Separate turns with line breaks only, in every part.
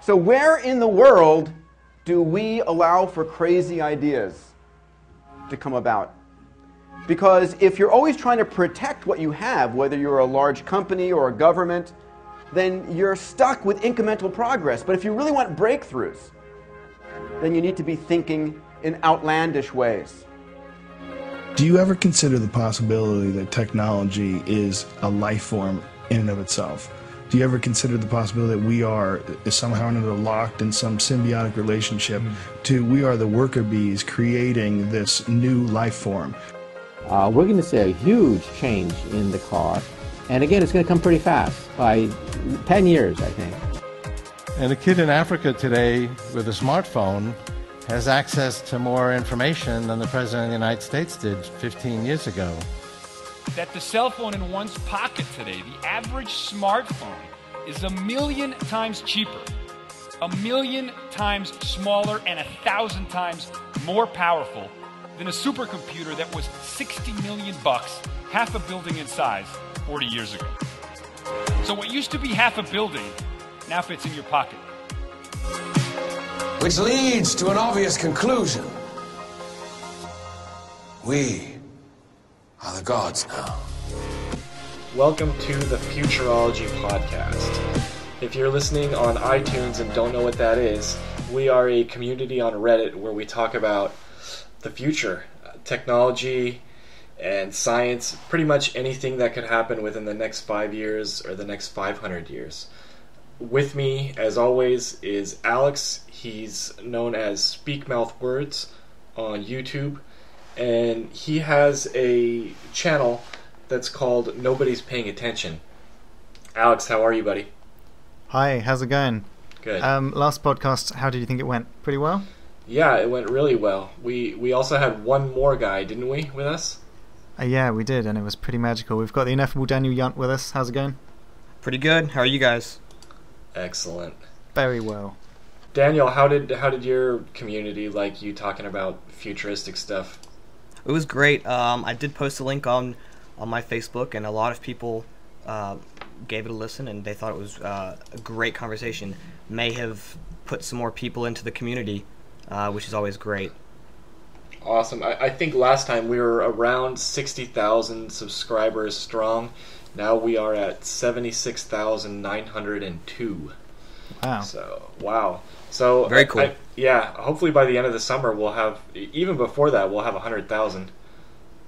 So where in the world do we allow for crazy ideas to come about? Because if you're always trying to protect what you have, whether you're a large company or a government, then you're stuck with incremental progress. But if you really want breakthroughs, then you need to be thinking in outlandish ways.
Do you ever consider the possibility that technology is a life form in and of itself? Do you ever consider the possibility that we are somehow locked in some symbiotic relationship to we are the worker bees creating this new life form?
We're going to see a huge change in the car. And again, it's going to come pretty fast, by 10 years, I think.
And a kid in Africa today with a smartphone has access to more information than the President of the United States did 15 years ago.
That the cell phone in one's pocket today, the average smartphone, is 1 million times cheaper, 1 million times smaller, and 1,000 times more powerful than a supercomputer that was $60 million, half a building in size, 40 years ago. So what used to be half a building now fits in your pocket.
Which leads to an obvious conclusion. We are the gods now.
Welcome to the Futurology Podcast. If you're listening on iTunes and don't know what that is, we are a community on Reddit where we talk about the future, technology and science, pretty much anything that could happen within the next 5 years or the next 500 years. With me, as always, is Alex. He's known as SpeakMouthWords on YouTube, and he has a channel that's called Nobody's Paying Attention. Alex, how are you, buddy?
Hi, how's it going?
Good.
Last podcast, how did you think it went? Pretty well?
Yeah, it went really well. We also had one more guy, didn't we, with us?
Yeah, we did, and it was pretty magical. We've got the ineffable Daniel Yunt with us. How's it going?
Pretty good. How are you guys?
Excellent.
Very well.
Daniel, how did your community like you talking about futuristic stuff?
It was great. I did post a link on my Facebook, and a lot of people gave it a listen, and they thought it was a great conversation. May have put some more people into the community, which is always great.
Awesome. I think last time we were around 60,000 subscribers strong. Now we are at 76,902.
Wow.
Wow. So
very cool.
Hopefully by the end of the summer we'll have, even before that, we'll have 100,000.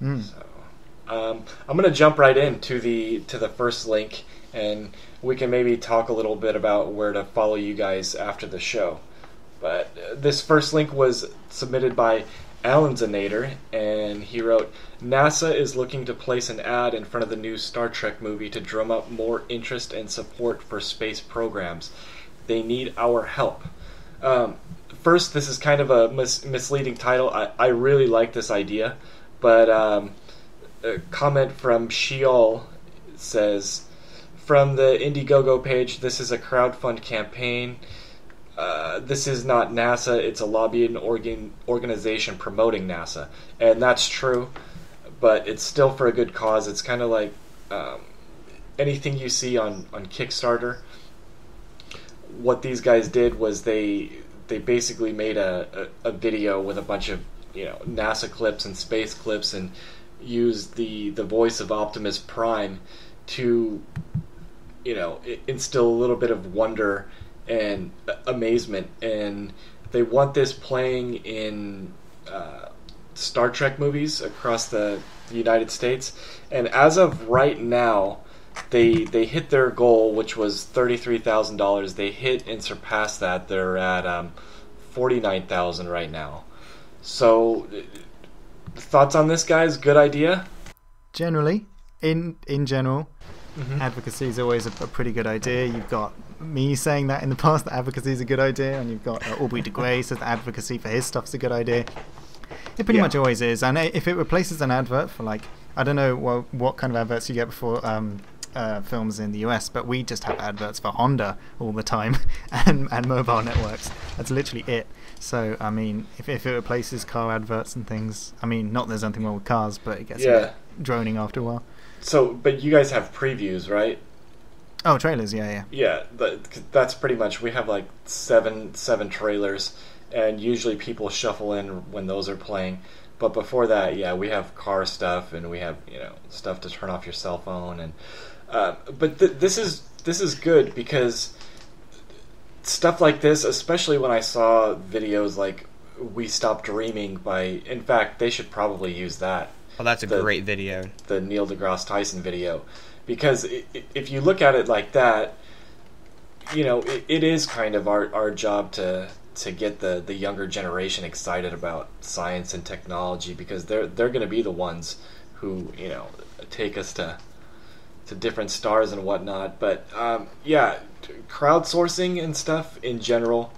So I'm going to jump right into the first link, and we can maybe talk a little bit about where to follow you guys after the show. But this first link was submitted by Alanzanator, and he wrote, NASA is looking to place an ad in front of the new Star Trek movie to drum up more interest and support for space programs. They need our help. First, this is kind of a misleading title. I really like this idea, but a comment from Sheol says, from the Indiegogo page, this is a crowdfund campaign. This is not NASA, it's a lobbying organization promoting NASA. And that's true, but it's still for a good cause. It's kind of like anything you see on Kickstarter. What these guys did was they basically made a video with a bunch of NASA clips and space clips, and used the voice of Optimus Prime to instill a little bit of wonder and amazement, and they want this playing in Star Trek movies across the United States. And as of right now, they hit their goal, which was $33,000. They hit and surpassed that. They're at $49,000 right now. So, thoughts on this, guys? Good idea?
Generally, in general, advocacy is always a pretty good idea. You've got me saying that in the past, that advocacy is a good idea, and you've got Aubrey de Grey says that advocacy for his stuff's a good idea. It pretty much always is, and if it replaces an advert for, like, I don't know what kind of adverts you get before films in the US, but we just have adverts for Honda all the time and mobile networks. That's literally it. So, I mean, if it replaces car adverts and things, I mean, not there's anything wrong with cars, but it gets a bit droning after a while.
So, but you guys have previews, right?
Oh, trailers, yeah.
Yeah, that's pretty much. We have like seven trailers, and usually people shuffle in when those are playing. But before that, yeah, we have car stuff, and we have stuff to turn off your cell phone, and but this is good because stuff like this, especially when I saw videos like "We Stop Dreaming" in fact, they should probably use that.
Oh, that's a great video.
The Neil deGrasse Tyson video. Because if you look at it like that, it is kind of our job to get the younger generation excited about science and technology, because they're going to be the ones who take us to different stars and whatnot. But crowdsourcing and stuff in general,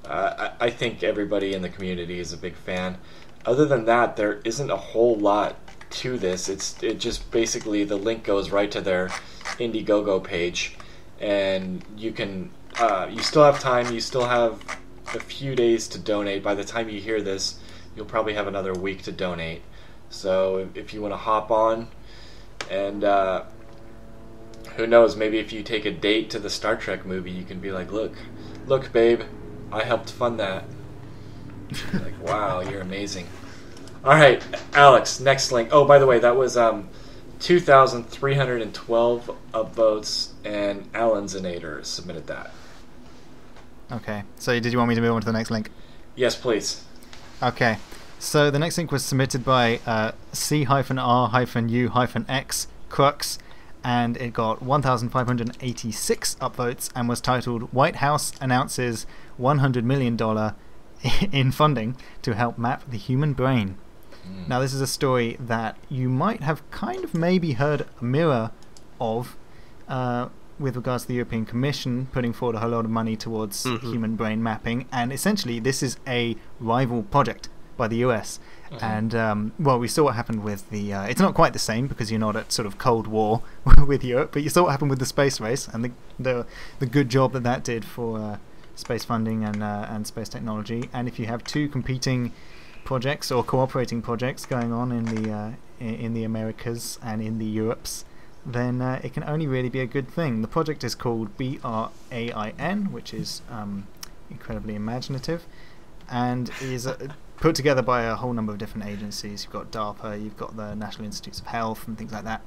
I think everybody in the community is a big fan. Other than that, there isn't a whole lot to this. It just basically, the link goes right to their Indiegogo page, and you can you still have time. You still have a few days to donate. By the time you hear this, you'll probably have another week to donate. So if you want to hop on, and who knows, maybe if you take a date to the Star Trek movie, you can be like, look babe, I helped fund that. Like, wow, you're amazing. All right, Alex, next link. Oh, by the way, that was 2,312 upvotes, and Alan Zanator submitted that.
Okay, so did you want me to move on to the next link?
Yes, please.
Okay, so the next link was submitted by C-R-U-X Crux, and it got 1,586 upvotes and was titled "White House Announces $100 million in funding to help map the human brain." Now, this is a story that you might have kind of maybe heard a mirror of with regards to the European Commission putting forward a whole lot of money towards human brain mapping, and essentially this is a rival project by the US. And we saw what happened with the it's not quite the same because you're not at sort of Cold War with Europe, but you saw what happened with the space race and the good job that did for space funding and space technology. And if you have two competing projects or cooperating projects going on in the Americas and in the Europes, then it can only really be a good thing. The project is called BRAIN, which is incredibly imaginative, and is put together by a whole number of different agencies. You've got DARPA, you've got the National Institutes of Health and things like that,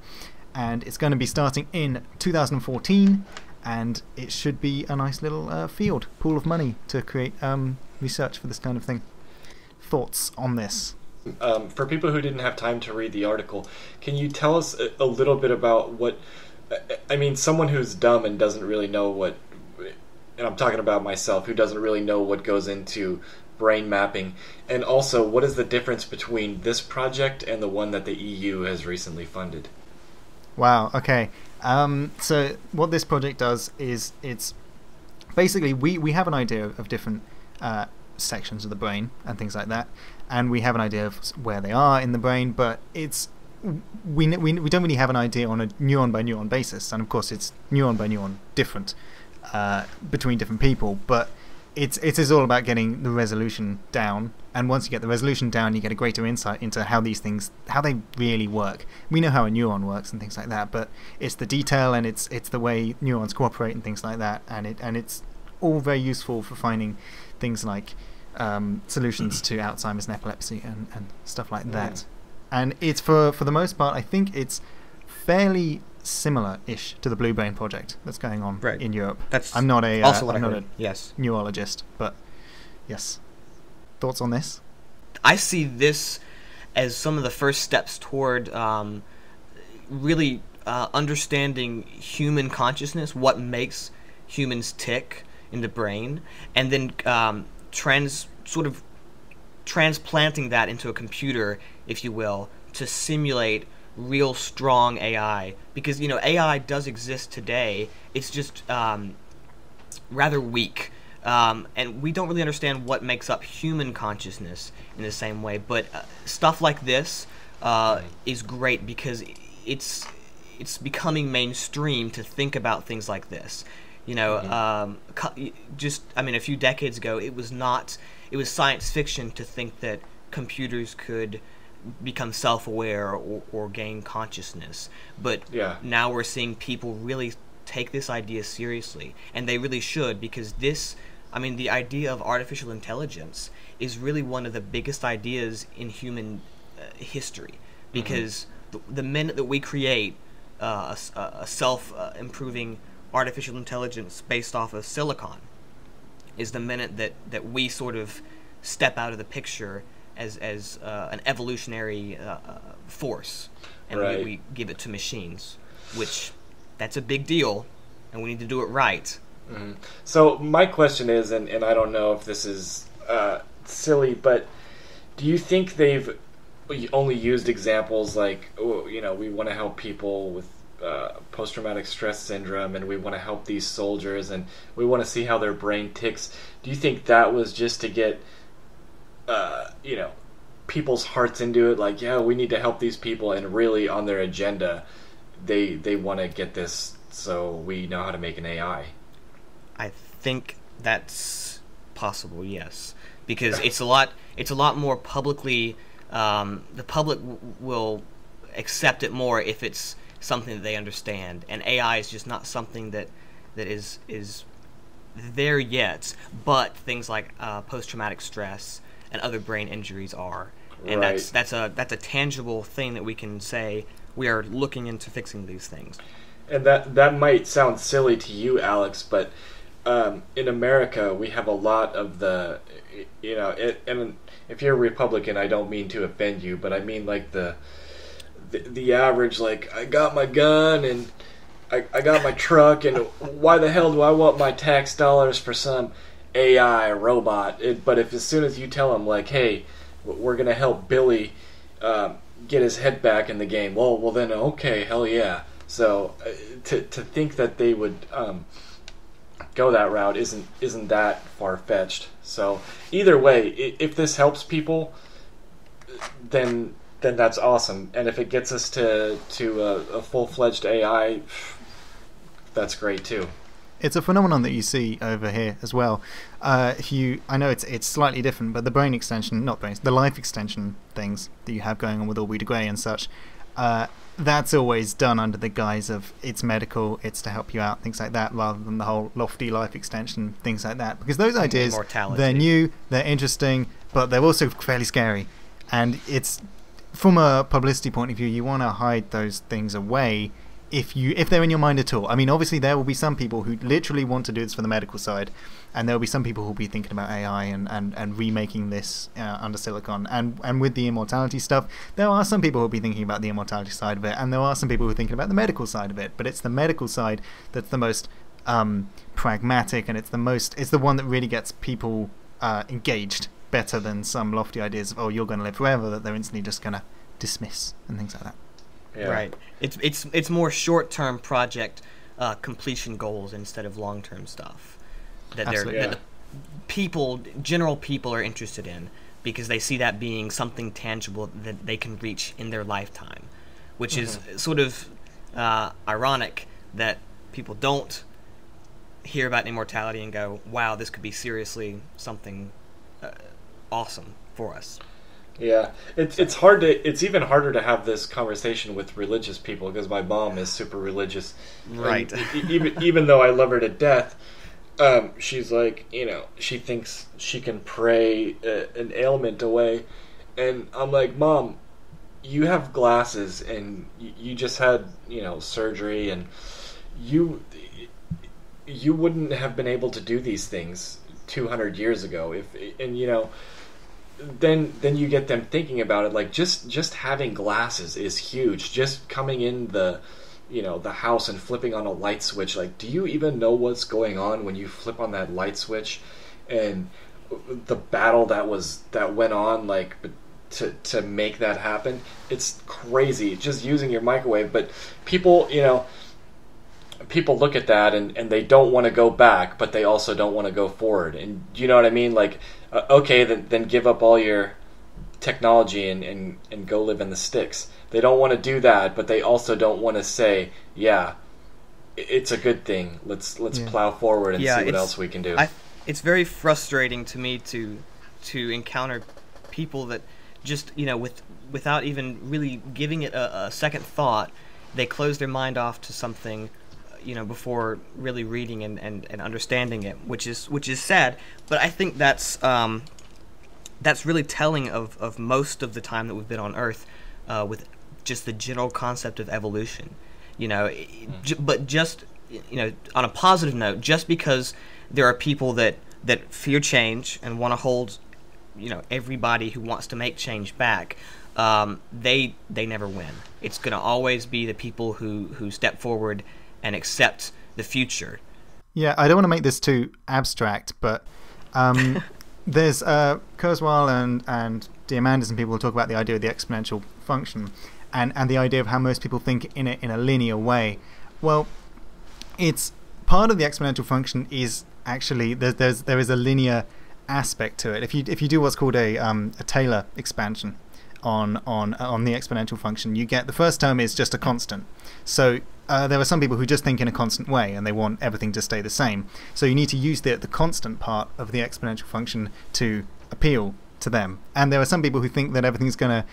and it's going to be starting in 2014, and it should be a nice little pool of money to create research for this kind of thing. Thoughts on this?
For people who didn't have time to read the article, can you tell us a little bit about what, I mean, someone who's dumb and doesn't really know what, and I'm talking about myself, who doesn't really know what goes into brain mapping, and also what is the difference between this project and the one that the EU has recently funded?
Wow, okay. So what this project does is it's basically we have an idea of different sections of the brain and things like that, and we have an idea of where they are in the brain, but it's we don't really have an idea on a neuron by neuron basis, and of course it's neuron by neuron different between different people, but it is all about getting the resolution down, and once you get the resolution down, you get a greater insight into how these things, how they really work. We know how a neuron works and things like that, but it's the detail and it's the way neurons cooperate and things like that, and it's all very useful for finding things like solutions to Alzheimer's and epilepsy and stuff like that. And it's for the most part, I think it's fairly similar-ish to the Blue Brain project that's going on in Europe.
I'm not a
neurologist, but yes. Thoughts on this?
I see this as some of the first steps toward really understanding human consciousness, what makes humans tick in the brain, and then transplanting that into a computer, if you will, to simulate real strong AI. Because AI does exist today, it's just rather weak, and we don't really understand what makes up human consciousness in the same way. But stuff like this is great because it's becoming mainstream to think about things like this. A few decades ago, it was science fiction to think that computers could become self-aware or gain consciousness. But now we're seeing people really take this idea seriously, and they really should, because this, I mean, the idea of artificial intelligence is really one of the biggest ideas in human history, because the minute that we create a self-improving artificial intelligence based off of silicon is the minute that we sort of step out of the picture as an evolutionary force, and we give it to machines, which that's a big deal, and we need to do it right.
So my question is, and I don't know if this is silly, but do you think they've only used examples like, we want to help people with post-traumatic stress syndrome, and we want to help these soldiers, and we want to see how their brain ticks? Do you think that was just to get people's hearts into it, like, yeah, we need to help these people, and really on their agenda they want to get this so we know how to make an AI?
I think that's possible, yes, because it's a lot more publicly. The public will accept it more if it's something that they understand, and AI is just not something that is there yet. But things like post-traumatic stress and other brain injuries are, and that's a tangible thing that we can say we are looking into fixing these things.
And that might sound silly to you, Alex, but in America we have a lot of the, and if you're a Republican, I don't mean to offend you, but I mean like the average, like, I got my gun and I got my truck, and why the hell do I want my tax dollars for some AI robot? But if as soon as you tell them, like, hey, we're going to help Billy get his head back in the game, well then, okay, hell yeah. So to think that they would go that route isn't that far-fetched. So either way, if this helps people, then that's awesome. And if it gets us to a full-fledged AI, that's great too.
It's a phenomenon that you see over here as well. I know it's slightly different, but the the life extension things that you have going on with Aubrey de Grey and such, that's always done under the guise of it's medical, it's to help you out, things like that, rather than the whole lofty life extension, things like that. Because those ideas, they're new, they're interesting, but they're also fairly scary. And it's, from a publicity point of view, you want to hide those things away if they're in your mind at all. I mean, obviously there will be some people who literally want to do this for the medical side, and there will be some people who will be thinking about AI and remaking this under silicon. And with the immortality stuff, there are some people who will be thinking about the immortality side of it, and there are some people who are thinking about the medical side of it. But it's the medical side that's the most pragmatic, and it's the one that really gets people engaged better than some lofty ideas of, oh, you're going to live forever, that they're instantly just going to dismiss and things like that.
Yeah.
Right. It's more short-term project completion goals instead of long-term stuff that the general people are interested in, because they see that being something tangible that they can reach in their lifetime, which is sort of ironic that people don't hear about immortality and go, wow, this could be seriously something awesome for us.
Yeah, it's hard to. It's even harder to have this conversation with religious people, because my mom is super religious.
Right.
Even though I love her to death, she's like, she thinks she can pray an ailment away, and I'm like, Mom, you have glasses, and you just had surgery, and you wouldn't have been able to do these things 200 years ago Then you get them thinking about it, like just having glasses is huge. Just coming in the house and flipping on a light switch, like, do you even know what's going on when you flip on that light switch? And the battle that went on, like, to make that happen, it's crazy. Just using your microwave. But people look at that and they don't want to go back, but they also don't want to go forward. And you know what I mean? Like, okay, then give up all your technology and go live in the sticks. They don't want to do that, but they also don't want to say, yeah, it's a good thing. Let's plow forward and see what else we can do.
It's very frustrating to me to encounter people that just, without even really giving it a second thought, they close their mind off to something before really reading and understanding it, which is sad. But I think that's really telling of most of the time that we've been on Earth, with just the general concept of evolution. But just on a positive note, just because there are people that fear change and want to hold everybody who wants to make change back, they never win. It's going to always be the people who step forward and accept the future.
Yeah, I don't want to make this too abstract, but there's Kurzweil and Diamandis and people talk about the idea of the exponential function, and the idea of how most people think in a linear way. Well, it's part of the exponential function is actually there is a linear aspect to it. If you do what's called a Taylor expansion on the exponential function, you get the first term is just a constant. So there are some people who just think in a constant way and they want everything to stay the same. So you need to use the constant part of the exponential function to appeal to them. And there are some people who think that everything's gonna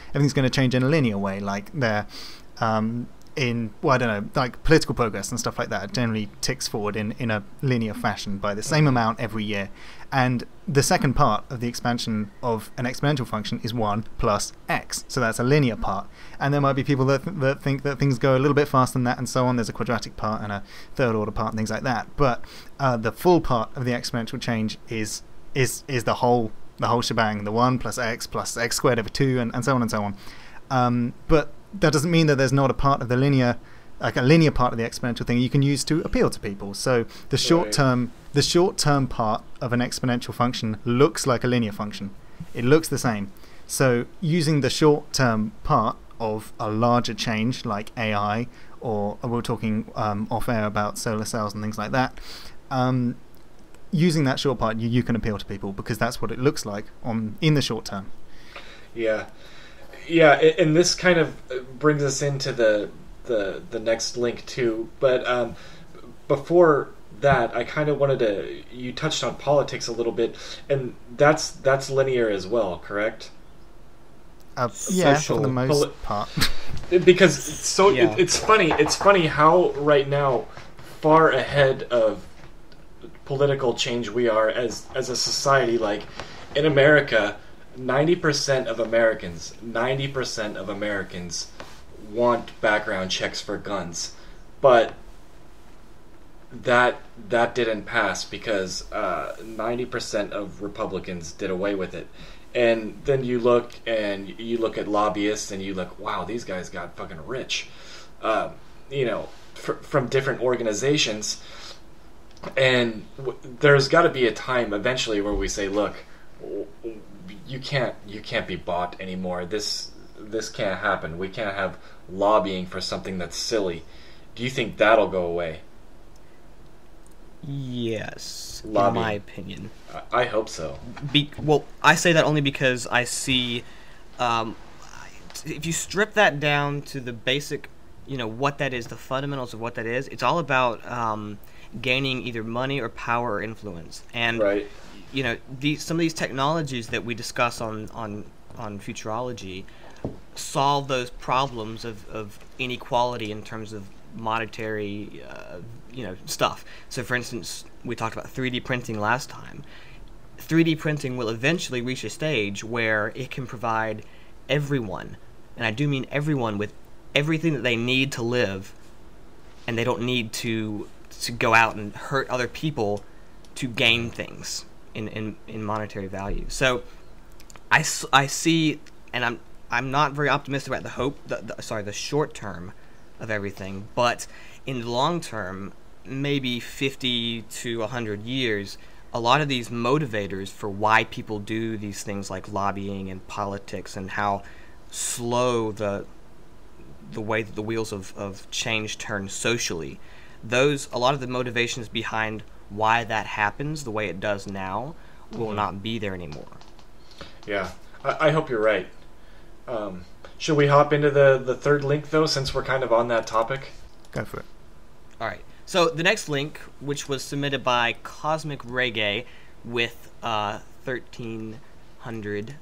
change in a linear way, like they're like political progress and stuff like that generally ticks forward in a linear fashion by the same amount every year. And the second part of the expansion of an exponential function is 1 plus x. So that's a linear part. And there might be people that think that things go a little bit faster than that and so on. There's a quadratic part and a third order part and things like that. But the full part of the exponential change is the whole shebang, the 1 plus x squared over 2 and so on and so on. But that doesn't mean that there's not a part of the linear part of the exponential thing you can use to appeal to people. So the short term part of an exponential function looks like a linear function. It looks the same. So using the short term part of a larger change like AI, or we're talking off air about solar cells and things like that, using that short part you can appeal to people because that's what it looks like in the short term.
Yeah, and this kind of brings us into the next link too. But before that, I kind of wanted to. You touched on politics a little bit, and that's linear as well, correct?
Yeah, for the most part.
Because it's funny. It's funny how right now, far ahead of political change we are as a society. Like in America, 90% of Americans want background checks for guns, but that didn't pass because 90% of Republicans did away with it. And then you look at lobbyists and you look, wow, these guys got fucking rich, from different organizations. And there's got to be a time eventually where we say, look, you can't be bought anymore. This can't happen. We can't have lobbying for something that's silly. Do you think that'll go away?
Yes,
lobbying.
In my opinion.
I hope so.
Well, I say that only because I see, if you strip that down to the basic, what that is, the fundamentals of what that is, it's all about gaining either money or power or influence. And
right.
Some of these technologies that we discuss on Futurology solve those problems of inequality in terms of monetary stuff. So for instance, we talked about 3D printing last time. 3D printing will eventually reach a stage where it can provide everyone, and I do mean everyone, with everything that they need to live, and they don't need to go out and hurt other people to gain things in monetary value. So I see, and I'm not very optimistic about the short term of everything, but in the long term, maybe 50 to 100 years, a lot of these motivators for why people do these things like lobbying and politics and how slow the way that the wheels of change turn socially, a lot of the motivations behind why that happens the way it does now will not be there anymore.
Yeah, I hope you're right. Should we hop into the third link, though, since we're kind of on that topic?
Go for it.
All right. So the next link, which was submitted by Cosmic Reggae with 1,300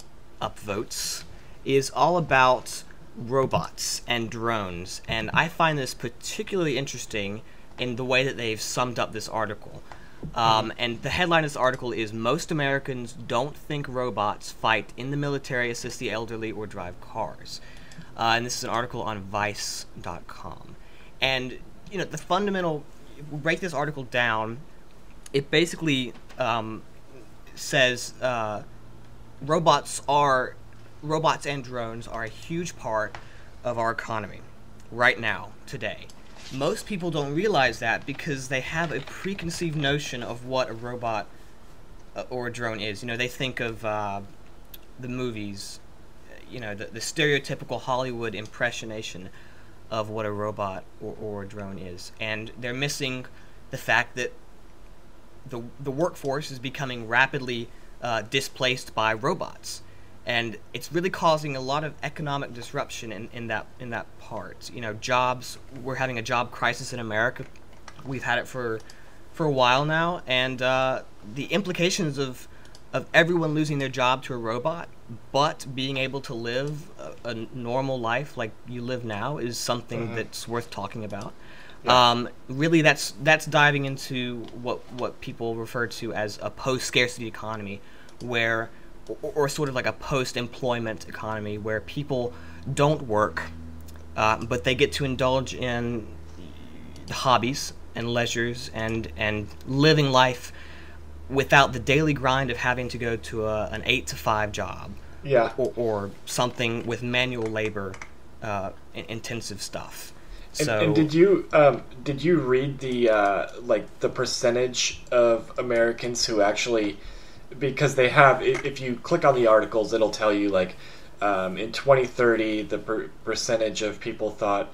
upvotes, is all about robots and drones. And I find this particularly interesting in the way that they've summed up this article. And the headline of this article is, "Most Americans don't think robots fight in the military, assist the elderly, or drive cars." And this is an article on Vice.com. And, you know, the fundamental, break this article down, it basically says robots and drones are a huge part of our economy right now, today. Most people don't realize that because they have a preconceived notion of what a robot or a drone is. You know, they think of the movies, you know, the stereotypical Hollywood impressionation of what a robot or a drone is. And they're missing the fact that the workforce is becoming rapidly displaced by robots. And it's really causing a lot of economic disruption in that part. You know, jobs, we're having a job crisis in America. We've had it for a while now, and the implications of everyone losing their job to a robot, but being able to live a normal life like you live now is something that's worth talking about. Yeah. Really, that's diving into what people refer to as a post-scarcity economy, where or sort of like a post-employment economy where people don't work, but they get to indulge in hobbies and leisures and living life without the daily grind of having to go to an 8-to-5 job, or something with manual labor intensive stuff.
And did you read the percentage of Americans who actually, because they have, if you click on the articles, it'll tell you in 2030 the percentage of people thought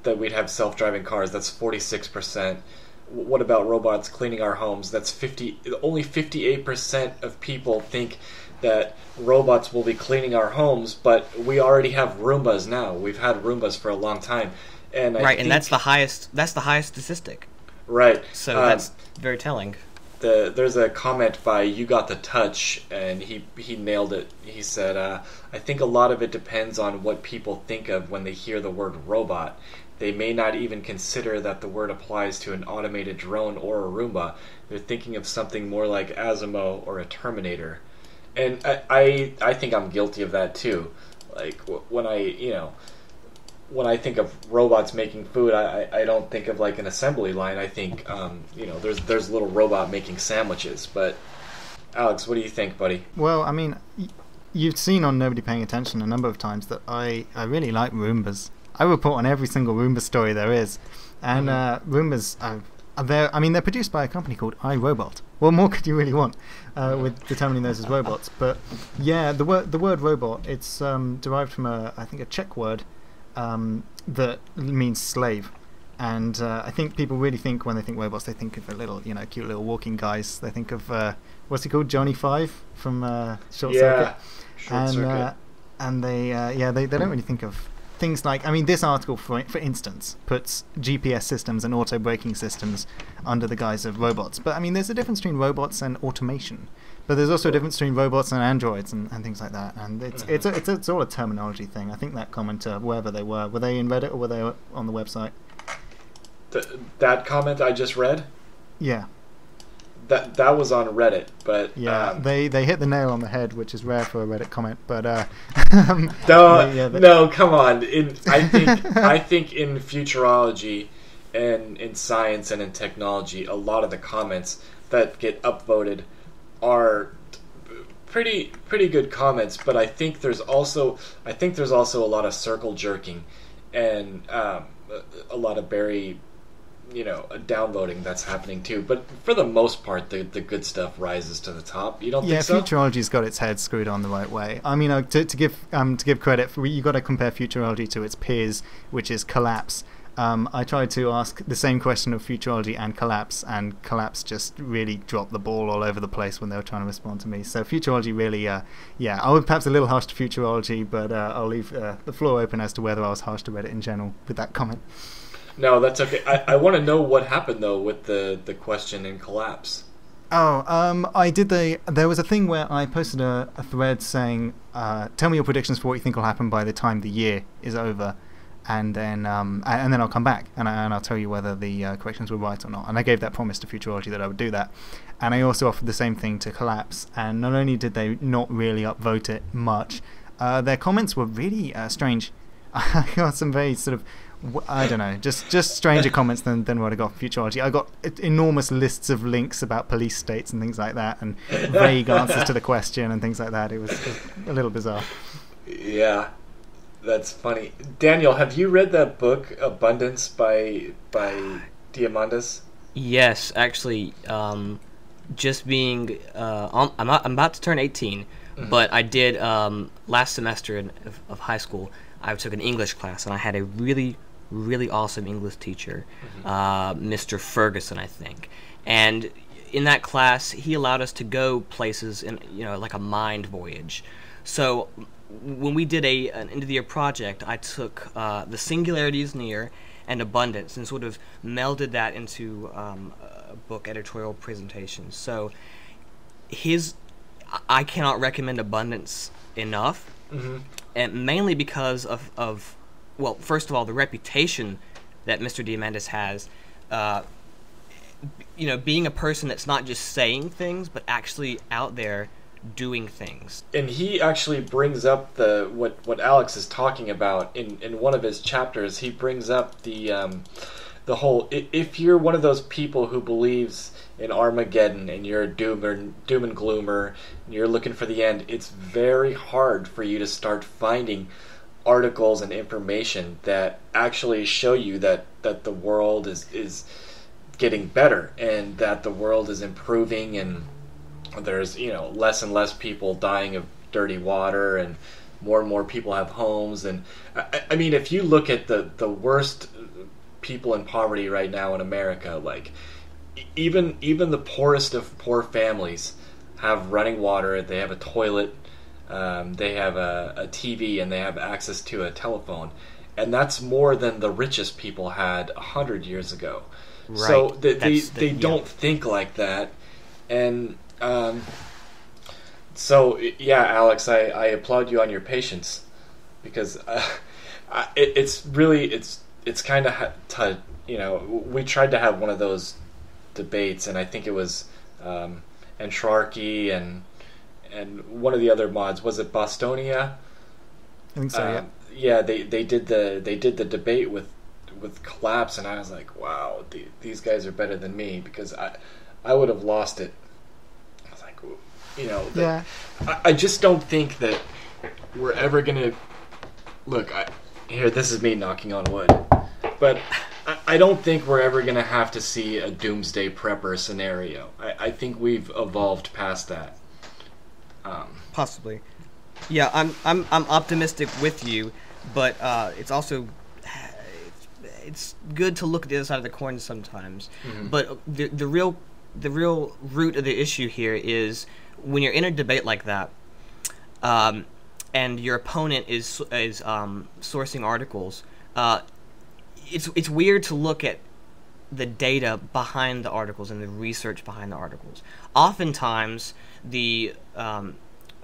that we'd have self-driving cars. That's 46%. What about robots cleaning our homes? That's 50. Only 58% of people think that robots will be cleaning our homes, but we already have Roombas now. We've had Roombas for a long time, and
and that's the highest. That's the highest statistic.
Right.
So that's very telling.
There's a comment by You Got the Touch, and he nailed it. He said, "I think a lot of it depends on what people think of when they hear the word robot. They may not even consider that the word applies to an automated drone or a Roomba. They're thinking of something more like Asimo or a Terminator." And I think I'm guilty of that too. Like when I think of robots making food, I don't think of like an assembly line. I think there's a little robot making sandwiches. But Alex, what do you think, buddy?
Well, I mean, you've seen on Nobody Paying Attention a number of times that I really like Roombas. I report on every single Roomba story there is, and Roombas are there. I mean, they're produced by a company called iRobot. What more could you really want with determining those as robots? But yeah, the word robot, it's derived from I think a Czech word that means slave. And I think people really think, when they think robots, they think of a little, cute little walking guys. They think of what's he called, Johnny Five from Short Circuit.
Short Circuit.
And they don't really think of things like, I mean, this article, for instance, puts GPS systems and auto braking systems under the guise of robots. But I mean, there's a difference between robots and automation. But there's also a difference between robots and androids and things like that. And it's all a terminology thing. I think that commenter, wherever they were they in Reddit or were they on the website?
That comment I just read?
Yeah.
That was on Reddit, but
yeah, they hit the nail on the head, which is rare for a Reddit comment. But
no, come on. I think in futurology and in science and in technology, a lot of the comments that get upvoted are pretty good comments. But I think there's also a lot of circle jerking and a lot of very downvoting that's happening too. But for the most part, the good stuff rises to the top. You don't think so?
Yeah, Futurology's got its head screwed on the right way. I mean, to give credit, you got to compare Futurology to its peers, which is Collapse. I tried to ask the same question of Futurology and Collapse just really dropped the ball all over the place when they were trying to respond to me. So Futurology really, I was perhaps a little harsh to Futurology, but I'll leave the floor open as to whether I was harsh to Reddit in general with that comment.
No, that's okay. I want to know what happened though with the question in Collapse.
I did there was a thing where I posted a thread saying, tell me your predictions for what you think will happen by the time the year is over. and then I'll come back and I'll tell you whether the corrections were right or not. And I gave that promise to Futurology that I would do that. And I also offered the same thing to Collapse. And not only did they not really upvote it much, their comments were really strange. I got some very sort of, I don't know, just stranger comments than what I got from Futurology. I got enormous lists of links about police states and things like that, and vague answers to the question and things like that. It was a little bizarre.
Yeah, that's funny. Daniel, have you read that book Abundance by Diamandis?
Yes, actually. Just being, I'm about to turn 18, but I did last semester of high school. I took an English class, and I had a really, really awesome English teacher, Mr. Ferguson, I think. And in that class, he allowed us to go places in, like a mind voyage. So when we did an end of the year project, I took the Singularity is Near and Abundance and sort of melded that into a book editorial presentation. So I cannot recommend Abundance enough. And mainly because of well, first of all, the reputation that Mr. Diamandis has, being a person that's not just saying things, but actually out there doing things.
And he actually brings up what Alex is talking about in one of his chapters. He brings up the whole, if you're one of those people who believes in Armageddon and you're a doom and gloomer and you're looking for the end, it's very hard for you to start finding articles and information that actually show you that the world is getting better and that the world is improving, and there's less and less people dying of dirty water and more people have homes. And I mean, if you look at the worst people in poverty right now in America, like even the poorest of poor families have running water, they have a toilet, they have a TV, and they have access to a telephone, and that's more than the richest people had 100 years ago. Right. So they don't think like that. And so yeah, Alex, I applaud you on your patience, because it's kind of we tried to have one of those debates, and I think it was Encharky and one of the other mods, was it Bostonia?
I think so. Yeah.
Yeah, they did the debate with Collapse, and I was like, wow, these guys are better than me, because I would have lost it. I was like,
yeah.
I just don't think that we're ever gonna look. This is me knocking on wood, but I don't think we're ever gonna have to see a doomsday prepper scenario. I think we've evolved past that.
Possibly. Yeah, I'm optimistic with you, but it's also it's good to look at the other side of the coin sometimes. But the real root of the issue here is when you're in a debate like that, and your opponent is sourcing articles. It's weird to look at the data behind the articles and the research behind the articles. Oftentimes, the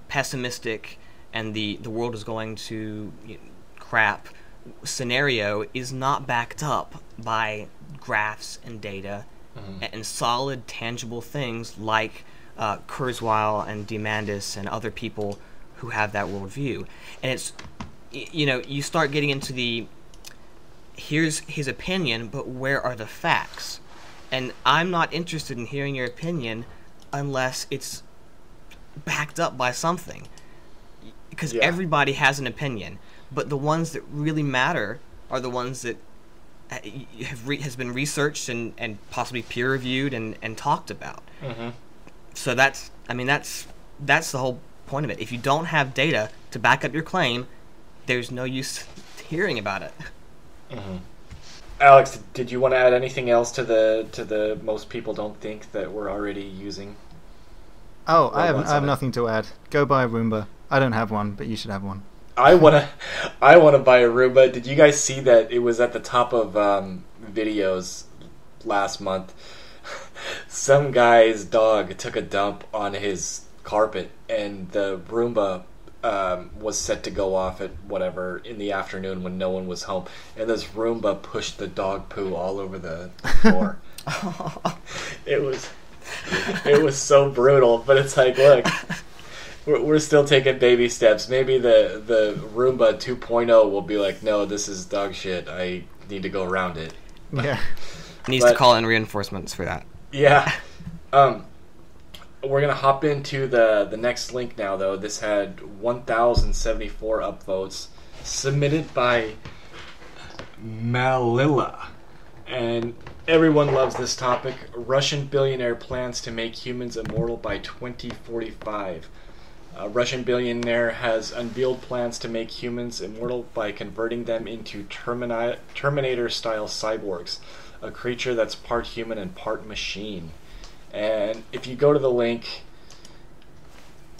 pessimistic and the world is going to crap scenario is not backed up by graphs and data and solid, tangible things like Kurzweil and Diamandis and other people who have that worldview. And it's, you start getting into the, here's his opinion, but where are the facts? And I'm not interested in hearing your opinion unless it's backed up by something. Because everybody has an opinion, but the ones that really matter are the ones that has been researched and possibly peer-reviewed and talked about. So that's the whole point of it. If you don't have data to back up your claim, there's no use hearing about it.
Alex, did you want to add anything else to the most people don't think that we're already using?
Oh, I have nothing to add. Go buy a Roomba. I don't have one, but you should have one.
I wanna buy a Roomba. Did you guys see that it was at the top of videos last month? Some guy's dog took a dump on his carpet, and the Roomba was set to go off at whatever in the afternoon when no one was home, and this Roomba pushed the dog poo all over the floor. It was so brutal, but it's like, look, we're still taking baby steps. Maybe the Roomba 2.0 will be like, no, this is dog shit. I need to go around it.
Yeah,
needs to call in reinforcements for that.
Yeah. We're gonna hop into the next link now, though. This had 1,074 upvotes submitted by Malila, and everyone loves this topic. Russian billionaire plans to make humans immortal by 2045. A Russian billionaire has unveiled plans to make humans immortal by converting them into Terminator-style cyborgs, a creature that's part human and part machine. And if you go to the link,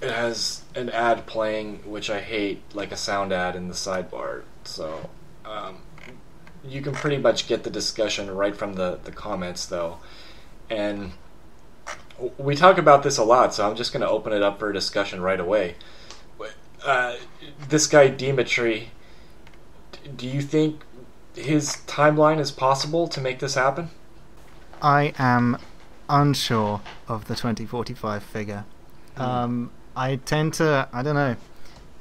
it has an ad playing, which I hate, like a sound ad in the sidebar. So you can pretty much get the discussion right from the comments, though. And we talk about this a lot, so I'm just going to open it up for a discussion right away. This guy, Dimitri, do you think his timeline is possible to make this happen?
I am unsure of the 2045 figure. I tend to, I don't know,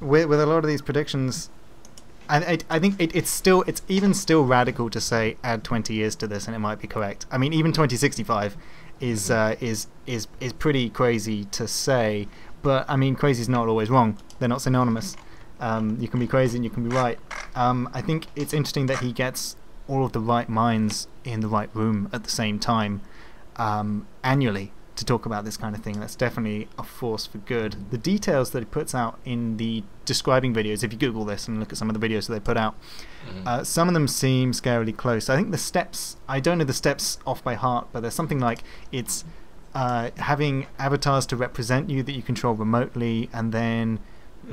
with a lot of these predictions, I think it's even still radical to say add 20 years to this and it might be correct. I mean, even 2065 is pretty crazy to say, but I mean, crazy is not always wrong. They're not synonymous. You can be crazy and you can be right. I think it's interesting that he gets all of the right minds in the right room at the same time. Annually to talk about this kind of thing. That's definitely a force for good. The details that he puts out in the describing videos, if you Google this and look at some of the videos that they put out, some of them seem scarily close. I think the steps, I don't know the steps off by heart, but there's something like it's having avatars to represent you that you control remotely, and then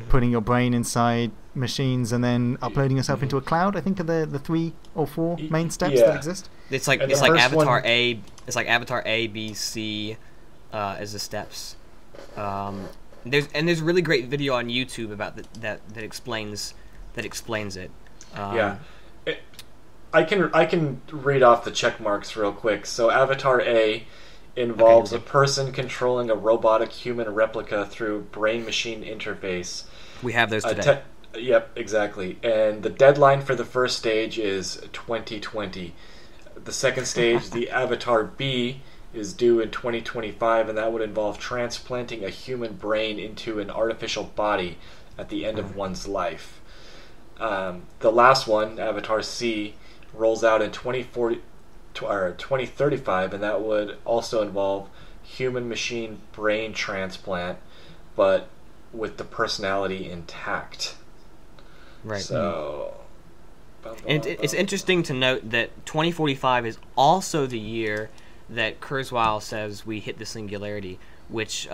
putting your brain inside machines and then uploading yourself into a cloud. I think are the 3 or 4 main steps that exist.
It's like Avatar A. It's like Avatar A, B, C as the steps. There's a really great video on YouTube about that explains it.
I can read off the check marks real quick. So Avatar A involves a person controlling a robotic human replica through brain-machine interface.
We have those today.
Yep, exactly. And the deadline for the first stage is 2020. The second stage, the Avatar B, is due in 2025, and that would involve transplanting a human brain into an artificial body at the end of one's life. The last one, Avatar C, rolls out in 2035, and that would also involve human-machine brain transplant, but with the personality intact.
Right.
So...
And it's interesting to note that 2045 is also the year that Kurzweil says we hit the singularity, which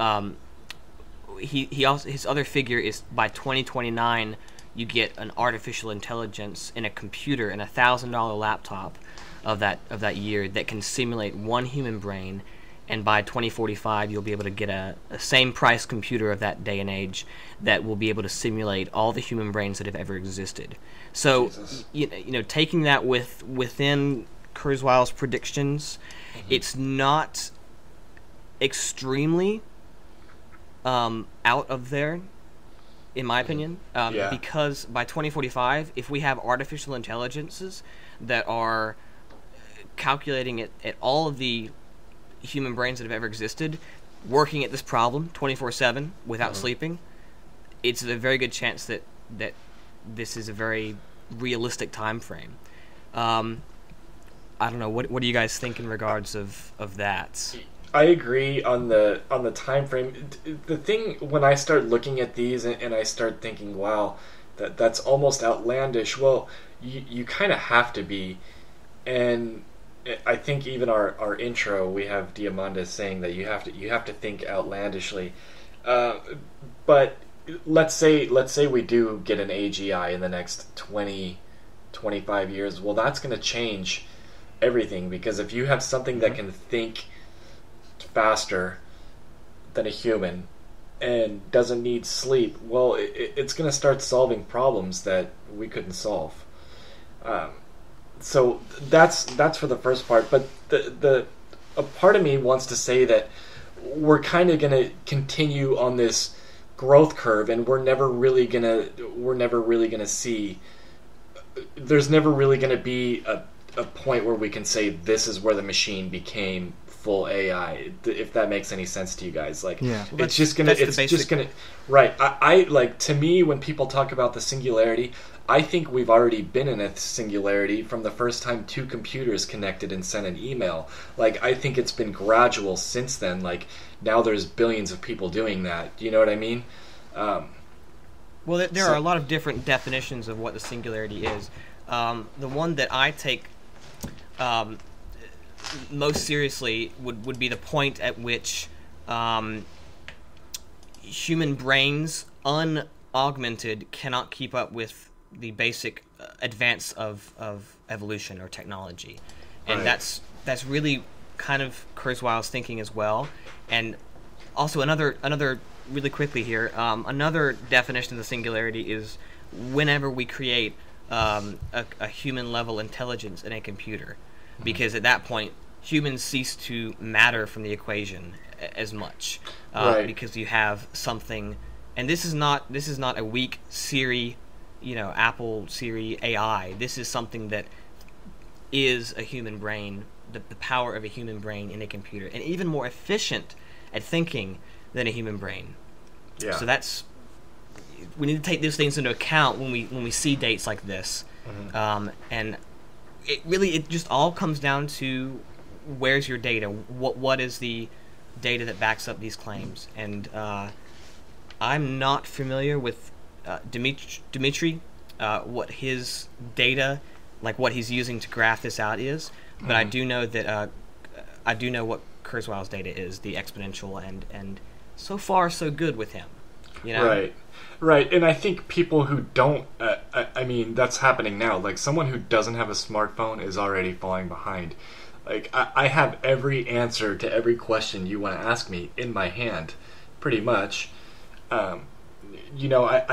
he also, his other figure is by 2029 you get an artificial intelligence in a computer in a $1,000 laptop of that year that can simulate one human brain, and by 2045 you'll be able to get a same price computer of that day and age that will be able to simulate all the human brains that have ever existed. So you know, taking that within Kurzweil's predictions, it's not extremely out of there, in my opinion, because by 2045, if we have artificial intelligences that are calculating at all of the human brains that have ever existed, working at this problem 24/7 without sleeping, it's a very good chance that this is a very realistic time frame. I don't know. What do you guys think in regards of that?
I agree on the time frame. The thing when I start looking at these and I start thinking, wow, that's almost outlandish. Well, you kind of have to be, and I think even our intro, we have Diamanda saying that you have to think outlandishly. But let's say we do get an AGI in the next 20-25 years. Well, that's going to change everything, because if you have something that can think faster than a human, and doesn't need sleep, well, it's going to start solving problems that we couldn't solve. So that's for the first part. But a part of me wants to say that we're kind of going to continue on this growth curve, and we're never really going to see. There's never really going to be a point where we can say this is where the machine became full AI, if that makes any sense to you guys. Like,
yeah.
Well, it's just gonna right. I like, to me, when people talk about the singularity, I think we've already been in a singularity from the first time two computers connected and sent an email. Like, I think it's been gradual since then. Like, now there's billions of people doing that. You know what I mean?
Well, there are a lot of different definitions of what the singularity is. The one that I take most seriously would be the point at which human brains, unaugmented, cannot keep up with the basic advance of evolution or technology. And that's really kind of Kurzweil's thinking as well. And also another really quickly here, another definition of the singularity is whenever we create a human level intelligence in a computer, because at that point humans cease to matter from the equation as much, because you have something, and this is not a weak Siri, Apple Siri AI. This is something that is a human brain, the power of a human brain in a computer, and even more efficient at thinking than a human brain. Yeah. So we need to take these things into account when we see dates like this. And it just all comes down to, where's your data? What is the data that backs up these claims? And I'm not familiar with Dimitri, what his data, like what he's using to graph this out is, but I do know that I do know what Kurzweil's data is, the exponential, and so far so good with him.
Right. And I think people who don't, I mean, that's happening now. Like, someone who doesn't have a smartphone is already falling behind. Like, I have every answer to every question you want to ask me in my hand, pretty much. I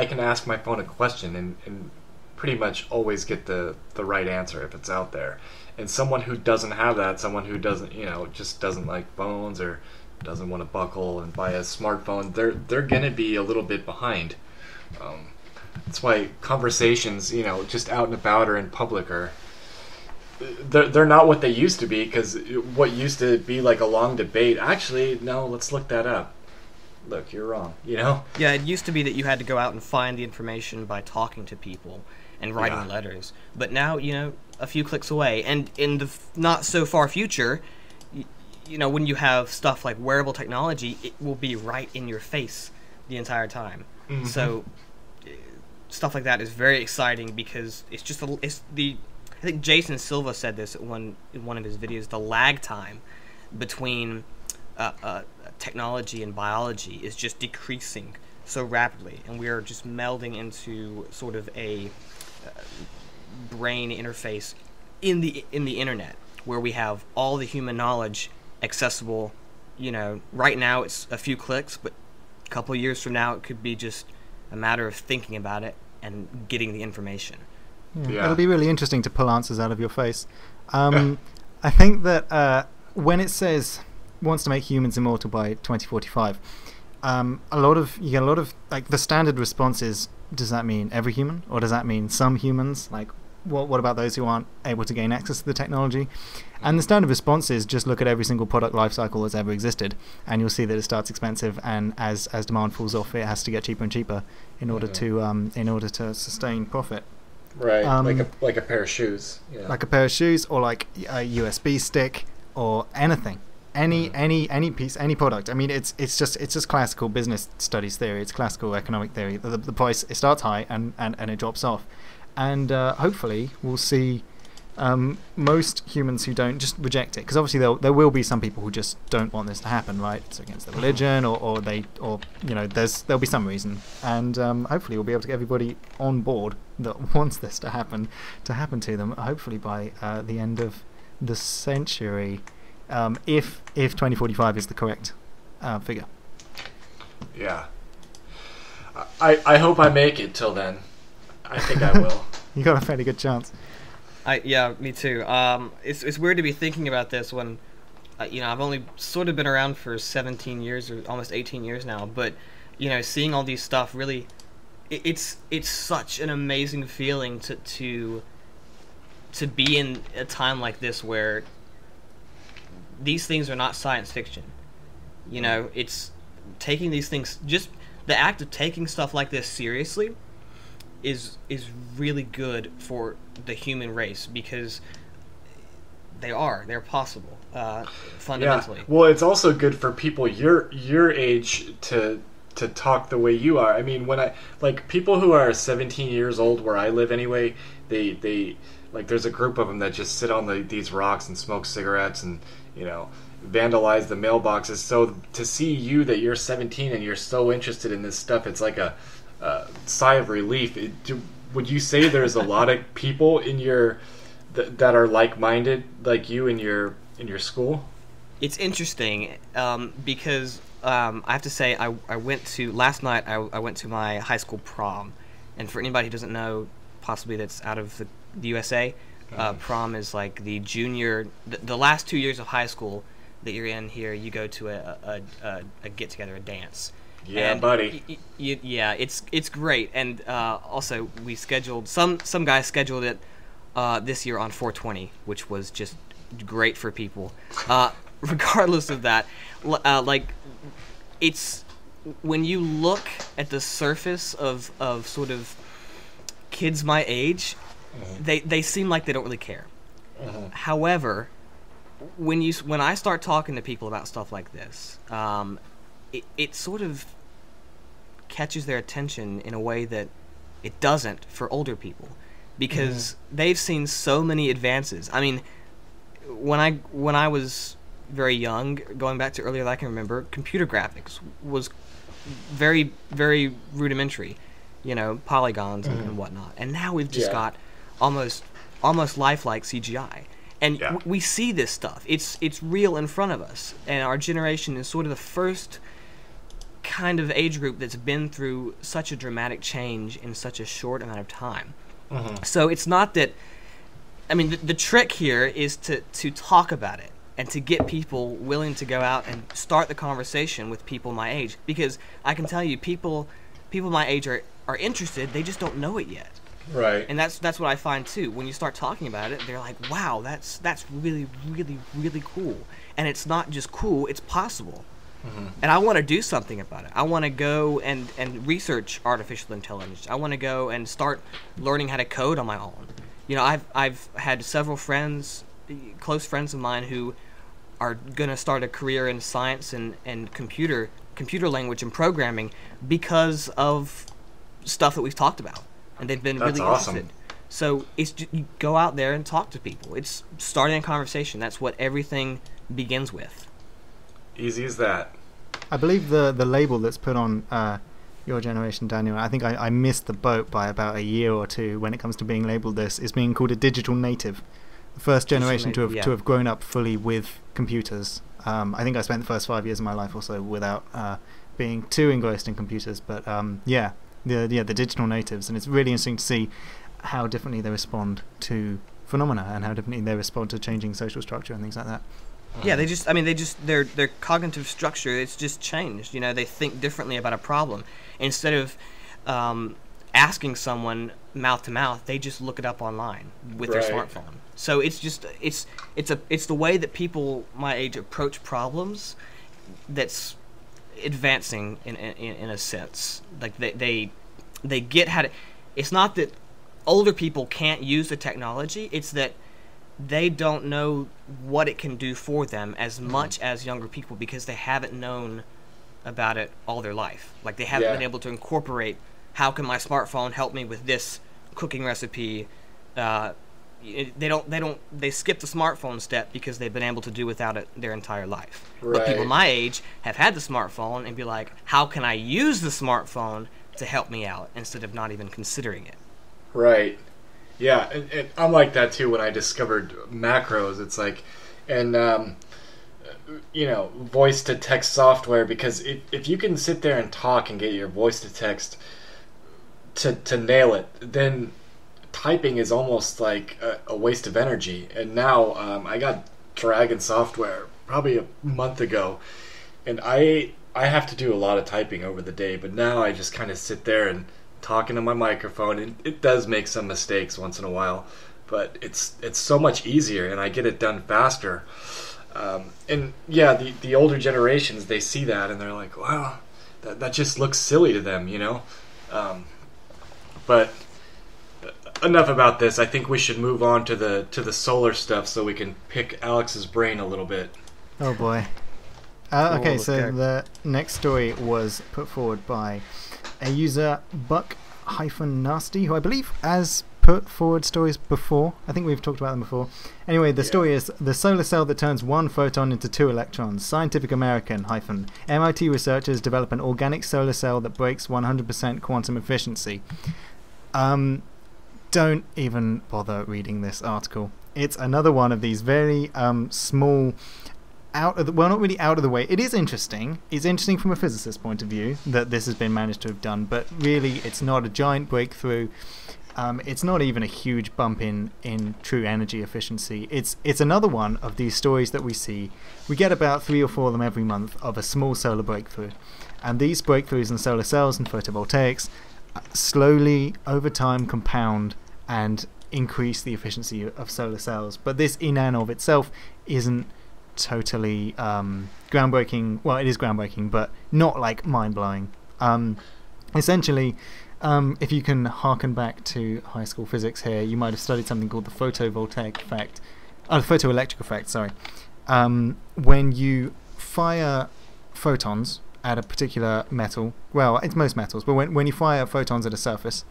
can ask my phone a question and pretty much always get the right answer if it's out there. And someone who doesn't have that, someone who doesn't, just doesn't like phones or doesn't want to buckle and buy a smartphone, they're going to be a little bit behind. That's why conversations, just out and about or in public they're not what they used to be, because what used to be like a long debate, actually, no, let's look that up. Look, you're wrong, Yeah,
it used to be that you had to go out and find the information by talking to people and writing letters. But now, a few clicks away. And in the not so far future, when you have stuff like wearable technology, it will be right in your face the entire time. Mm-hmm. So stuff like that is very exciting, because I think Jason Silva said this in one of his videos, the lag time between technology and biology is just decreasing so rapidly, and we are just melding into sort of a brain interface in the internet, where we have all the human knowledge accessible. Right now it's a few clicks, but a couple of years from now it could be just a matter of thinking about it and getting the information.
Yeah. It'll be really interesting to pull answers out of your face. I think that when it says wants to make humans immortal by 2045, you get a lot of like, the standard response is, does that mean every human, or does that mean some humans? Like, what about those who aren't able to gain access to the technology? And the standard response is, just look at every single product life cycle that's ever existed, and you'll see that it starts expensive, and as demand falls off, it has to get cheaper and cheaper in order to sustain profit.
Right, like a pair of shoes. Yeah.
Like a pair of shoes, or like a USB stick, or anything, any piece, any product. I mean, it's just classical business studies theory. It's classical economic theory. The price, it starts high and it drops off, and hopefully we'll see most humans who don't just reject it, because obviously there will be some people who just don't want this to happen, right? It's against their religion, or there'll be some reason, and hopefully we'll be able to get everybody on board that wants this to happen to them, hopefully by the end of the century, if 2045 is the correct figure.
Yeah. I hope I make it till then. I think I will.
You got a fairly good chance.
Yeah, me too. It's weird to be thinking about this when, I've only sort of been around for 17 years or almost 18 years now, but seeing all these stuff really, it's such an amazing feeling to be in a time like this where these things are not science fiction. It's taking these things, just the act of taking stuff like this seriously is really good for the human race, because they're possible fundamentally.
Yeah. Well, it's also good for people your age to talk the way you are. I mean, when people who are 17 years old where I live anyway, they there's a group of them that just sit on these rocks and smoke cigarettes and vandalize the mailboxes. So to see you that you're 17 and you're so interested in this stuff, it's like a sigh of relief. Would you say there's a lot of people in that are like-minded like you in your school?
It's interesting because I have to say I went to last night. I went to my high school prom, and for anybody who doesn't know, possibly that's out of the USA, prom is like the junior, the last 2 years of high school that you're in here. You go to a get together, a dance.
Yeah, and buddy.
Yeah, it's great, and also we scheduled some guys scheduled it this year on 420, which was just great for people. Regardless of that, it's when you look at the surface of sort of kids my age, they seem like they don't really care. However, when I start talking to people about stuff like this, it sort of catches their attention in a way that it doesn't for older people, because they've seen so many advances. I mean, when I was very young, going back to earlier that I can remember, computer graphics was very, very rudimentary, polygons and whatnot. And now we've just got almost lifelike CGI. And we see this stuff. It's real in front of us. And our generation is sort of the first kind of age group that's been through such a dramatic change in such a short amount of time. So it's not that... I mean, the trick here is to talk about it and to get people willing to go out and start the conversation with people my age. Because I can tell you, people my age are interested, they just don't know it yet.
Right.
And that's what I find too. When you start talking about it, they're like, wow, that's really, really, really cool. And it's not just cool, it's possible. And I want to do something about it. I want to go and research artificial intelligence. I want to go and start learning how to code on my own. I've had several friends, close friends of mine, who are going to start a career in science and computer language and programming because of stuff that we've talked about. And they've been really interested. So it's just, you go out there and talk to people. It's starting a conversation. That's what everything begins with.
Easy as that.
I believe the label that's put on your generation, Daniel, I think I missed the boat by about a year or two when it comes to being labelled this, is being called a digital native. The first generation to have grown up fully with computers. I think I spent the first 5 years of my life also without being too engrossed in computers, but the digital natives, and it's really interesting to see how differently they respond to phenomena and how differently they respond to changing social structure and things like that.
Yeah, their cognitive structure, it's just changed. They think differently about a problem. Instead of asking someone mouth to mouth, they just look it up online with their smartphone. So it's the way that people my age approach problems that's advancing in a sense. Like they get how to. It's not that older people can't use the technology. It's that they don't know what it can do for them as much as younger people, because they haven't known about it all their life. Like they haven't been able to incorporate, how can my smartphone help me with this cooking recipe? They skip the smartphone step because they've been able to do without it their entire life. But people my age have had the smartphone and be like, how can I use the smartphone to help me out, instead of not even considering it?
Right. Yeah, and I'm like that too when I discovered macros. It's like, and voice to text software, because if you can sit there and talk and get your voice to text to nail it, then typing is almost like a waste of energy. And now I got Dragon software probably a month ago, and I have to do a lot of typing over the day, but now I just kind of sit there and talk into my microphone, and it does make some mistakes once in a while, but it's so much easier, and I get it done faster. And yeah, the older generations, they see that and they're like, wow, that just looks silly to them, but enough about this. I think we should move on to the solar stuff so we can pick Alex's brain a little bit.
Oh boy. Okay, so the next story was put forward by a user, Buck-Nasty, who I believe has put forward stories before. I think we've talked about them before. Anyway, the story is the solar cell that turns one photon into 2 electrons. Scientific American - MIT researchers develop an organic solar cell that breaks 100% quantum efficiency. Don't even bother reading this article. It's another one of these very small, not really out of the way. It is interesting. It's interesting from a physicist's point of view that this has been managed to have done, but really it's not a giant breakthrough. It's not even a huge bump in true energy efficiency. It's another one of these stories that we see. We get about 3 or 4 of them every month of a small solar breakthrough. And these breakthroughs in solar cells and photovoltaics slowly, over time, compound and increase the efficiency of solar cells. But this in and of itself isn't totally groundbreaking. Well, it is groundbreaking, but not like mind-blowing. Essentially, if you can harken back to high school physics here, you might have studied something called the photovoltaic effect. The photoelectric effect, sorry. When you fire photons at a particular metal, well, it's most metals, but when you fire photons at a surface,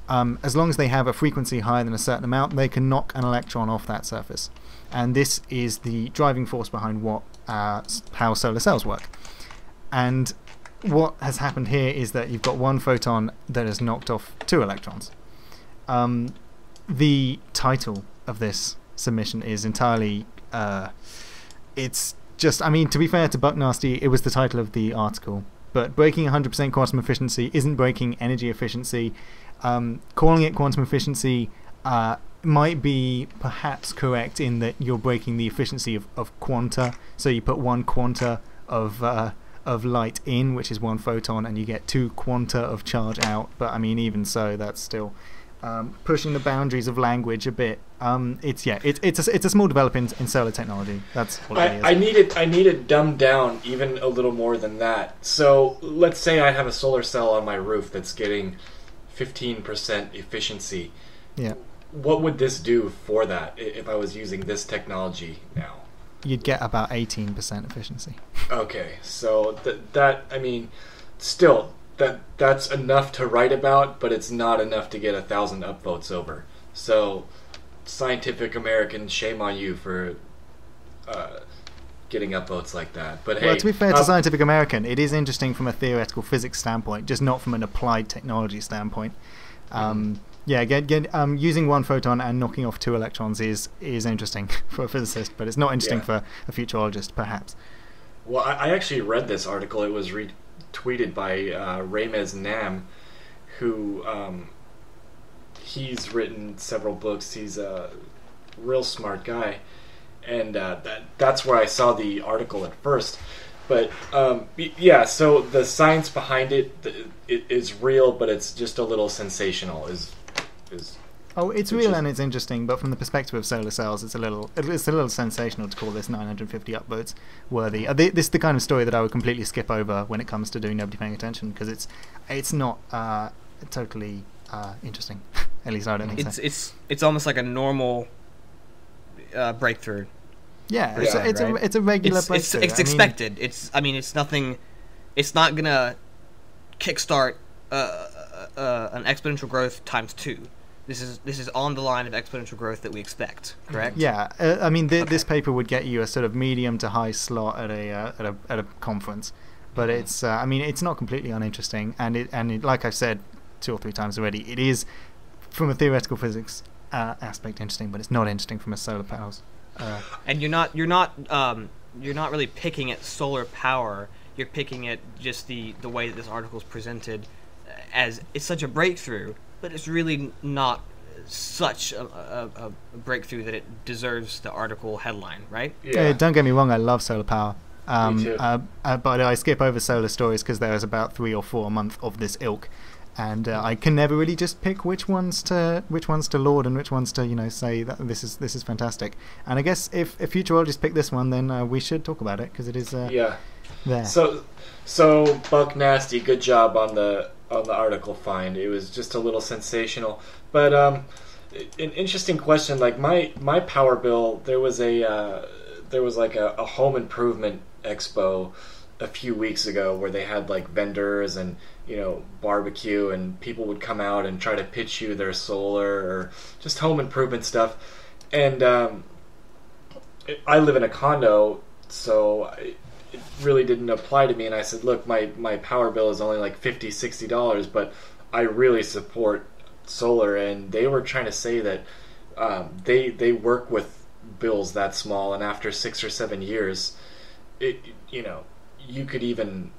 as long as they have a frequency higher than a certain amount, they can knock an electron off that surface. And this is the driving force behind how solar cells work. And what has happened here is that you've got one photon that has knocked off 2 electrons. The title of this submission is entirely... it's just... I mean, to be fair to Buck-Nasty, it was the title of the article. But breaking 100% quantum efficiency isn't breaking energy efficiency. Calling it quantum efficiency might be perhaps correct in that you're breaking the efficiency of quanta. So you put 1 quanta of light in, which is 1 photon, and you get 2 quanta of charge out. But I mean, even so, that's still pushing the boundaries of language a bit. It's a small development in solar technology. That's what it is.
I need it dumbed down even a little more than that. So let's say I have a solar cell on my roof that's getting 15% efficiency.
Yeah.
What would this do for that if I was using this technology now?
You'd get about 18% efficiency.
Okay, so I mean, still, that's enough to write about, but it's not enough to get 1,000 upvotes over. So, Scientific American, shame on you for getting upvotes like that. But hey,
well, to be fair to Scientific American, it is interesting from a theoretical physics standpoint, just not from an applied technology standpoint. Yeah, using 1 photon and knocking off 2 electrons is interesting for a physicist, but it's not interesting for a futurologist, perhaps.
Well, I actually read this article. It was retweeted by Ramez Nam, who he's written several books. He's a real smart guy, and that's where I saw the article at first. But yeah, so the science behind it is real, but it's just a little sensational.
It's real and it's interesting, but from the perspective of solar cells, it's a little sensational to call this 950 upvotes worthy. This is the kind of story that I would completely skip over when it comes to doing Nobody Paying Attention, because it's not totally interesting. At least I don't think so.
It's almost like a normal breakthrough.
Yeah, it's a regular breakthrough.
It's expected. It's nothing. It's not gonna kickstart an exponential growth times 2. This is on the line of exponential growth that we expect, correct?
Yeah, I mean, this paper would get you a sort of medium to high slot at a conference, but it's it's not completely uninteresting, and it, like I've said 2 or 3 times already, it is from a theoretical physics aspect interesting, but it's not interesting from a solar powers.
And you're not you're not really picking at solar power. You're picking at just the way that this article is presented, as it's such a breakthrough, but it's really not such a breakthrough that it deserves the article headline, right?
Yeah. Don't get me wrong, I love solar power.
Me too.
But I skip over solar stories because there is about 3 or 4 a month of this ilk, and I can never really just pick which ones to laud and which ones to say that this is fantastic. And I guess if futurologists pick this one, then we should talk about it because it is there.
So Buck Nasty, good job on the article find. It was just a little sensational, but an interesting question. Like my power bill, there was like a home improvement expo a few weeks ago where they had like vendors and barbecue, and people would come out and try to pitch you their solar or just home improvement stuff. And I live in a condo, so it really didn't apply to me. And I said, look, my power bill is only like $50-$60, but I really support solar. And they were trying to say that they work with bills that small, and after 6 or 7 years, you could even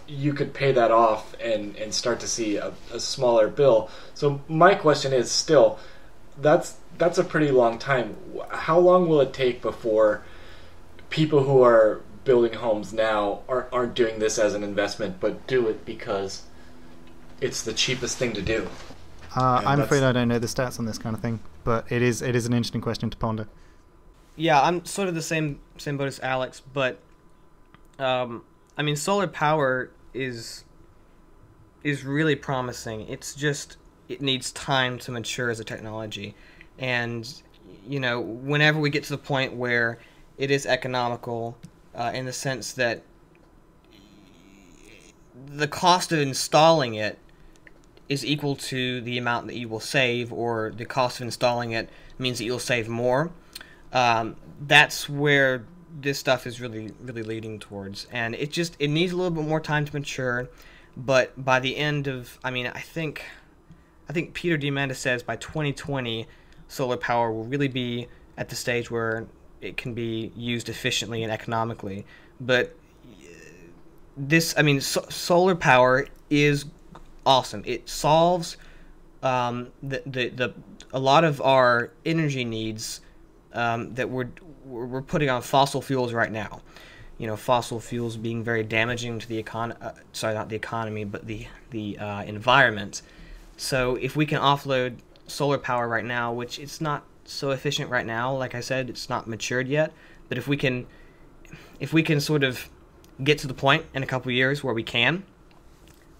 you could pay that off and start to see a smaller bill. So my question is still, that's a pretty long time. How long will it take before people who are building homes now aren't doing this as an investment, but do it because it's the cheapest thing to do?
I'm afraid I don't know the stats on this kind of thing, but it is an interesting question to ponder.
Yeah, I'm sort of the same boat as Alex, but I mean, solar power is really promising. It's just, it needs time to mature as a technology, and whenever we get to the point where it is economical, in the sense that the cost of installing it is equal to the amount that you will save, or the cost of installing it means that you'll save more. That's where this stuff is really, really leading towards. And it needs a little bit more time to mature. But by the end of, I think Peter Diamandis says by 2020, solar power will really be at the stage where it can be used efficiently and economically. But this, solar power is awesome. It solves a lot of our energy needs that we're putting on fossil fuels right now. Fossil fuels being very damaging to the not the economy, but the environment. So if we can offload solar power right now, which it's not so efficient right now, like I said, it's not matured yet, but if we can sort of get to the point in a couple of years where we can,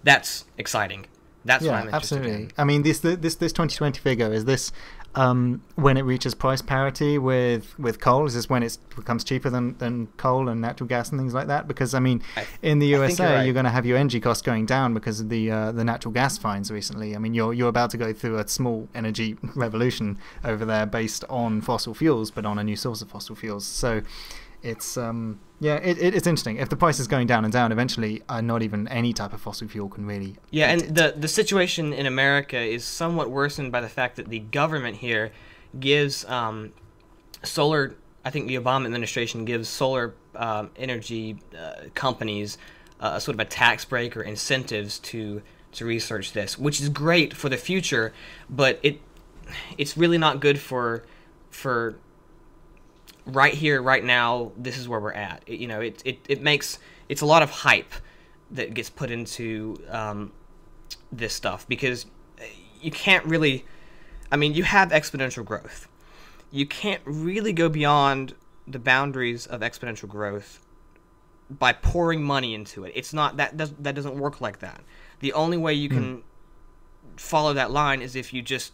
that's exciting. That's what I'm interested in.
This 2020 figure, is this when it reaches price parity with coal? Is this when it becomes cheaper than coal and natural gas and things like that? Because in the USA, you're going to have your energy costs going down because of the natural gas fines recently. You're about to go through a small energy revolution over there based on fossil fuels, but on a new source of fossil fuels. So it's it's interesting. If the price is going down and down, eventually not even any type of fossil fuel can really...
Yeah, and the situation in America is somewhat worsened by the fact that the government here gives solar... I think the Obama administration gives solar energy companies sort of a tax break or incentives to research this, which is great for the future, but it's really not good for right here, right now. This is where we're at. It's a lot of hype that gets put into this stuff, because you can't really, you have exponential growth. You can't really go beyond the boundaries of exponential growth by pouring money into it. It's not that doesn't work like that. The only way you can follow that line is if you just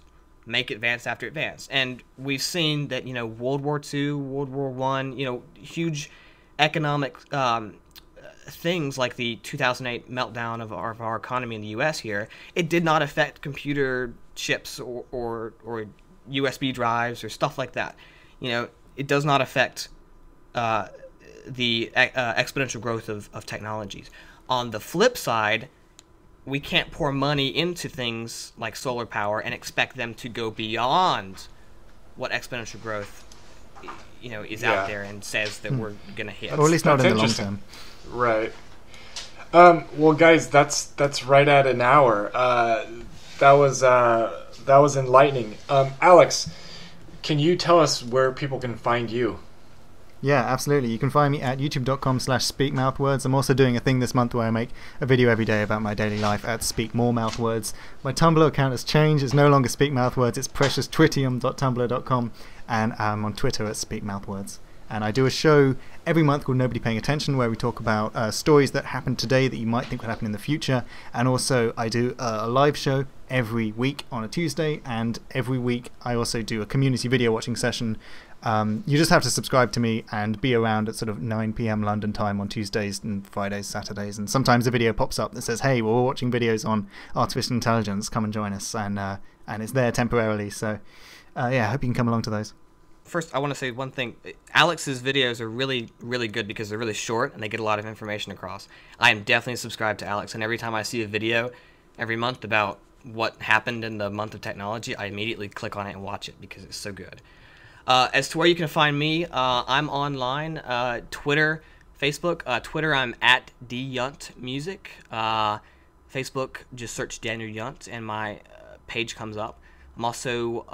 make advance after advance. And we've seen that, World War II, World War I, huge economic things like the 2008 meltdown of our economy in the U.S. here, it did not affect computer chips or USB drives or stuff like that. It does not affect the exponential growth of technologies. On the flip side, we can't pour money into things like solar power and expect them to go beyond what exponential growth, is out there and says that we're gonna hit.
Or at least not in the long
interesting.
term.
Right. Well, guys, that's right at an hour. That was enlightening. Alex, can you tell us where people can find you?
Yeah, absolutely. You can find me at youtube.com/SpeakMouthWords. I'm also doing a thing this month where I make a video every day about my daily life at SpeakMoreMouthWords. My Tumblr account has changed. It's no longer SpeakMouthWords. It's precioustritium.tumblr.com, and I'm on Twitter at SpeakMouthWords. And I do a show every month called Nobody Paying Attention, where we talk about stories that happened today that you might think would happen in the future. And also I do a live show every week on a Tuesday, and every week I also do a community video watching session. You just have to subscribe to me and be around at sort of 9 p.m. London time on Tuesdays and Fridays, Saturdays, and sometimes a video pops up that says, hey, we're watching videos on artificial intelligence, come and join us, and it's there temporarily. So I hope you can come along to those.
First, I want to say one thing. Alex's videos are really, really good because they're really short and they get a lot of information across. I am definitely subscribed to Alex, and every time I see a video every month about what happened in the month of technology, I immediately click on it and watch it because it's so good. As to where you can find me, I'm online, Twitter, Facebook. Twitter, I'm at DYuntMusic. Facebook, just search Daniel Yunt and my page comes up. I'm also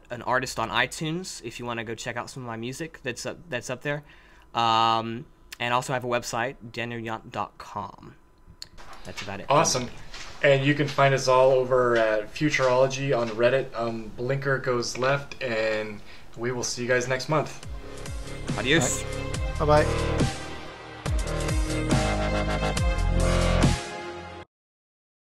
an artist on iTunes if you want to go check out some of my music that's up there. And also I have a website, DanielYunt.com. That's about it.
Awesome. And you can find us all over at Futurology on Reddit. Blinker goes left, and we will see you guys next month.
Adios.
Bye-bye.